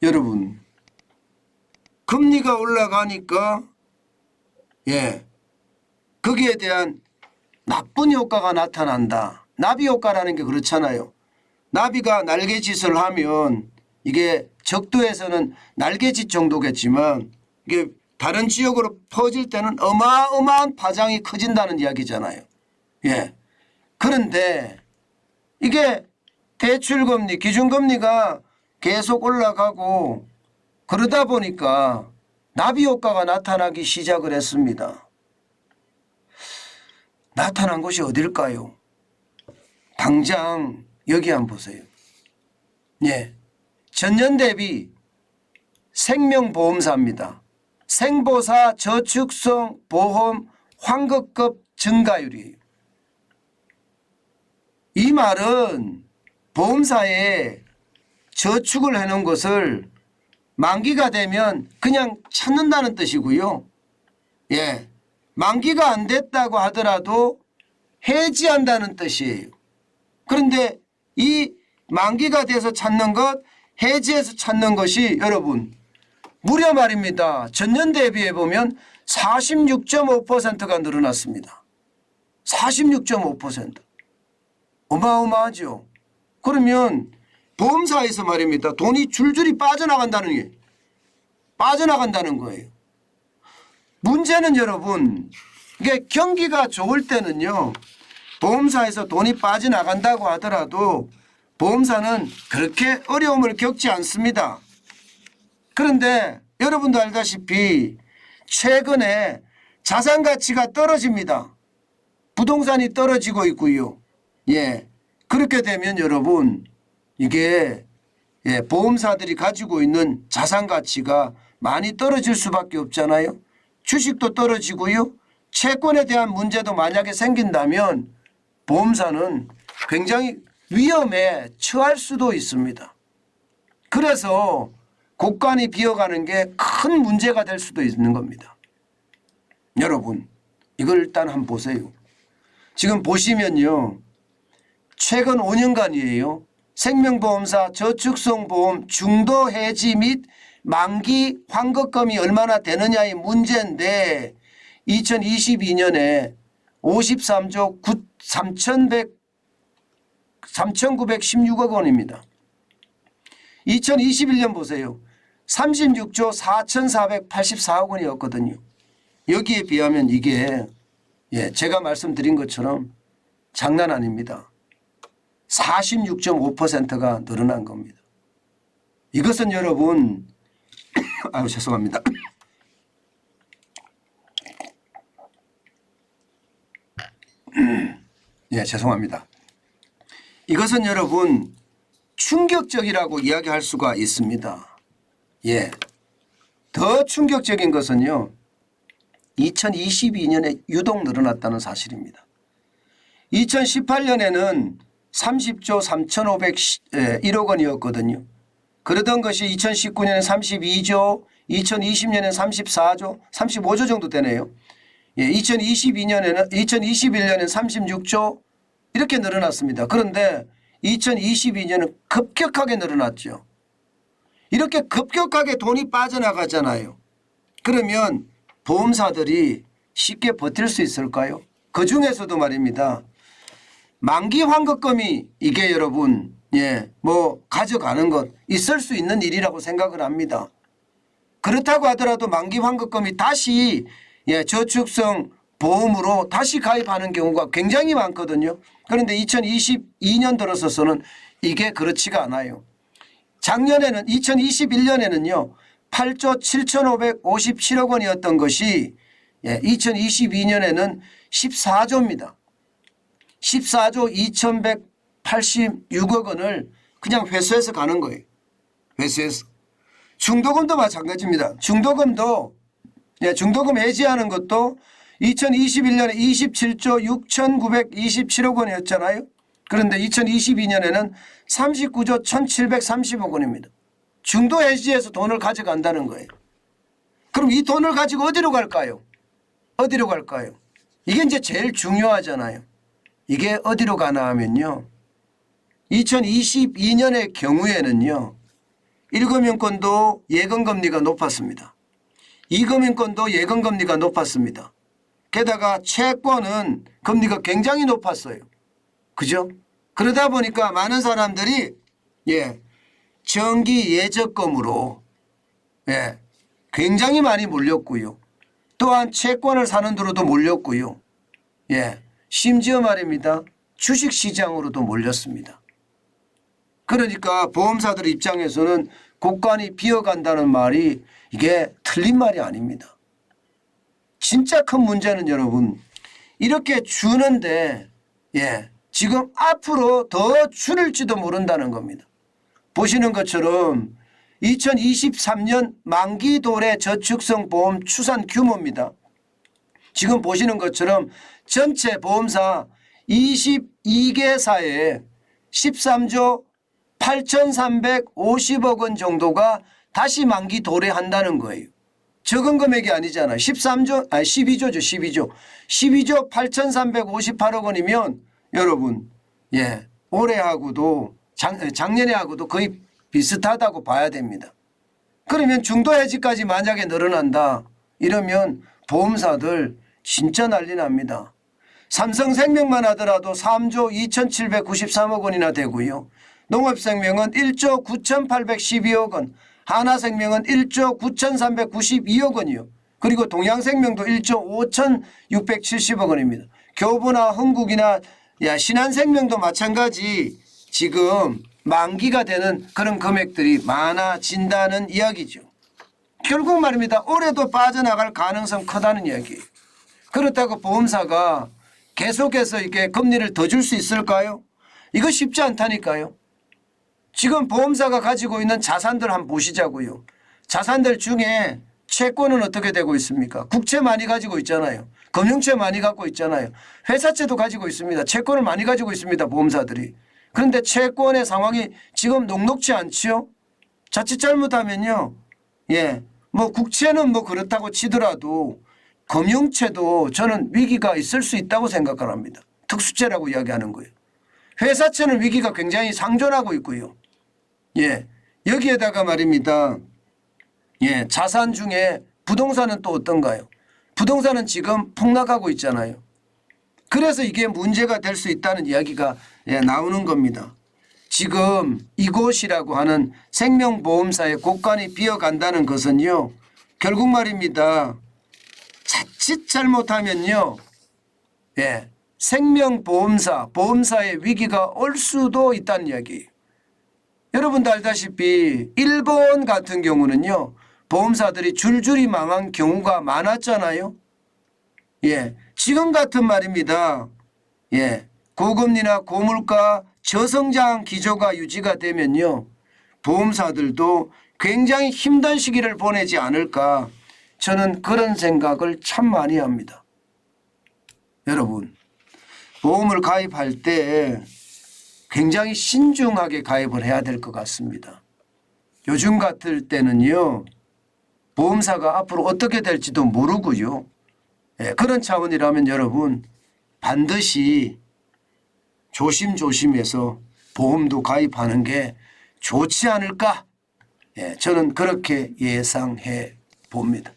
여러분 금리가 올라가니까 거기에 대한 나쁜 효과가 나타난다. 나비 효과라는 게 그렇잖아요. 나비가 날개짓을 하면 이게 적도에서는 날개짓 정도겠지만 이게 다른 지역으로 퍼질 때는 어마어마한 파장이 커진다는 이야기잖아요. 그런데 이게 대출금리, 기준금리가 계속 올라가고 그러다 보니까 나비 효과가 나타나기 시작을 했습니다. 나타난 곳이 어딜까요? 당장 여기 한번 보세요. 전년 대비 생명보험사입니다. 생보사 저축성 보험 환급급 증가율이에요. 이 말은 보험사에 저축을 해놓은 것을 만기가 되면 그냥 찾는다는 뜻이고요. 만기가 안 됐다고 하더라도 해지한다는 뜻이에요. 그런데 이 만기가 돼서 찾는 것, 해지해서 찾는 것이 여러분 무려 말입니다. 전년 대비해 보면 46.5%가 늘어났습니다. 46.5%. 어마어마하죠. 그러면 보험사에서 말입니다. 돈이 줄줄이 빠져나간다는 거예요. 문제는 여러분 이게 경기가 좋을 때는요. 보험사에서 돈이 빠져나간다고 하더라도 보험사는 그렇게 어려움을 겪지 않습니다. 그런데 여러분도 알다시피 최근에 자산 가치가 떨어집니다. 부동산이 떨어지고 있고요. 그렇게 되면 여러분 이게 보험사들이 가지고 있는 자산 가치가 많이 떨어질 수밖에 없잖아요. 주식도 떨어지고요. 채권에 대한 문제도 만약에 생긴다면 보험사는 굉장히 위험에 처할 수도 있습니다. 그래서 곳간이 비어가는 게 큰 문제가 될 수도 있는 겁니다. 여러분 이걸 일단 한번 보세요. 지금 보시면요. 최근 5년간이에요. 생명보험사 저축성보험 중도 해지 및 만기 환급금이 얼마나 되느냐의 문제인데 2022년에 53조 3,916억 원입니다. 2021년 보세요. 36조 4,484억 원이었거든요. 여기에 비하면 이게 제가 말씀드린 것처럼 장난 아닙니다. 46.5%가 늘어난 겁니다. 이것은 여러분 죄송합니다. 죄송합니다. 이것은 여러분 충격적이라고 이야기할 수가 있습니다. 더 충격적인 것은요. 2022년에 유독 늘어났다는 사실입니다. 2018년에는 30조 3,501억 원이었거든요. 그러던 것이 2019년에 32조, 2020년에 34조, 35조 정도 되네요. 2021년에는 36조 이렇게 늘어났습니다. 그런데 2022년은 급격하게 늘어났죠. 이렇게 급격하게 돈이 빠져나가잖아요. 그러면 보험사들이 쉽게 버틸 수 있을까요? 그중에서도 말입니다. 만기 환급금이 이게 여러분 가져가는 것 있을 수 있는 일이라고 생각을 합니다. 그렇다고 하더라도 만기 환급금이 다시 저축성 보험으로 다시 가입하는 경우가 굉장히 많거든요. 그런데 2022년 들어서서는 이게 그렇지가 않아요. 작년에는 2021년에는요. 8조 7,557억 원이었던 것이 2022년에는 14조입니다. 14조 2,186억 원을 그냥 회수해서 가는 거예요. 회수해서. 중도금도 마찬가지입니다. 중도금 해지하는 것도 2021년에 27조 6,927억 원이었잖아요. 그런데 2022년에는 39조 1,730억 원입니다. 중도 해지해서 돈을 가져간다는 거예요. 그럼 이 돈을 가지고 어디로 갈까요? 이게 이제 제일 중요하잖아요. 이게 어디로 가나 하면요. 2022년의 경우에는요. 1금융권도 예금금리가 높았습니다. 2금융권도 예금금리가 높았습니다. 게다가 채권은 금리가 굉장히 높았어요. 그죠? 그러다 보니까 많은 사람들이 정기 예적금으로 굉장히 많이 몰렸고요. 또한 채권을 사는 데로도 몰렸고요. 심지어 말입니다. 주식시장으로도 몰렸습니다. 그러니까 보험사들 입장에서는 곳간이 비어간다는 말이 이게 틀린 말이 아닙니다. 진짜 큰 문제는 여러분 이렇게 주는데 지금 앞으로 더 줄일지도 모른다는 겁니다. 보시는 것처럼 2023년 만기 도래 저축성 보험 추산 규모입니다. 지금 보시는 것처럼 전체 보험사 22개사에 13조 8,350억 원 정도가 다시 만기 도래한다는 거예요. 적은 금액이 아니잖아요. 12조죠. 12조 8,358억 원이면 여러분 올해하고도 작년에 하고도 거의 비슷하다고 봐야 됩니다. 그러면 중도 해지까지 만약에 늘어난다 이러면 보험사들 진짜 난리 납니다. 삼성생명만 하더라도 3조 2,793억 원이나 되고요. 농업생명은 1조 9,812억 원, 하나생명은 1조 9,392억 원이요. 그리고 동양생명도 1조 5,670억 원입니다. 교보나 흥국이나 신한생명도 마찬가지 지금 만기가 되는 그런 금액들이 많아진다는 이야기죠. 결국 말입니다. 올해도 빠져나갈 가능성 크다는 이야기예요. 그렇다고 보험사가 계속해서 이렇게 금리를 더 줄 수 있을까요? 이거 쉽지 않다니까요. 지금 보험사가 가지고 있는 자산들 한번 보시자고요. 자산들 중에 채권은 어떻게 되고 있습니까? 국채 많이 가지고 있잖아요. 금융채 많이 갖고 있잖아요. 회사채도 가지고 있습니다. 채권을 많이 가지고 있습니다. 보험사들이. 그런데 채권의 상황이 지금 녹록지 않지요? 자칫 잘못하면요. 뭐 국채는 뭐 그렇다고 치더라도 금융채도 저는 위기가 있을 수 있다고 생각을 합니다. 특수채라고 이야기하는 거예요. 회사채는 위기가 굉장히 상존하고 있고요. 여기에다가 말입니다. 자산 중에 부동산은 또 어떤가요? 부동산은 지금 폭락하고 있잖아요. 그래서 이게 문제가 될 수 있다는 이야기가 나오는 겁니다. 지금 이곳이라고 하는 생명보험사의 곳간이 비어간다는 것은요. 결국 말입니다. 자칫 잘못하면요. 생명보험사, 보험사의 위기가 올 수도 있다는 이야기예요. 여러분도 알다시피 일본 같은 경우는요. 보험사들이 줄줄이 망한 경우가 많았잖아요. 지금 같은 말입니다. 고금리나 고물가 저성장 기조가 유지가 되면요. 보험사들도 굉장히 힘든 시기를 보내지 않을까. 저는 그런 생각을 참 많이 합니다. 여러분, 보험을 가입할 때 굉장히 신중하게 가입을 해야 될 것 같습니다. 요즘 같을 때는요. 보험사가 앞으로 어떻게 될지도 모르고요. 그런 차원이라면 여러분 반드시 조심조심해서 보험도 가입하는 게 좋지 않을까. 저는 그렇게 예상해 봅니다.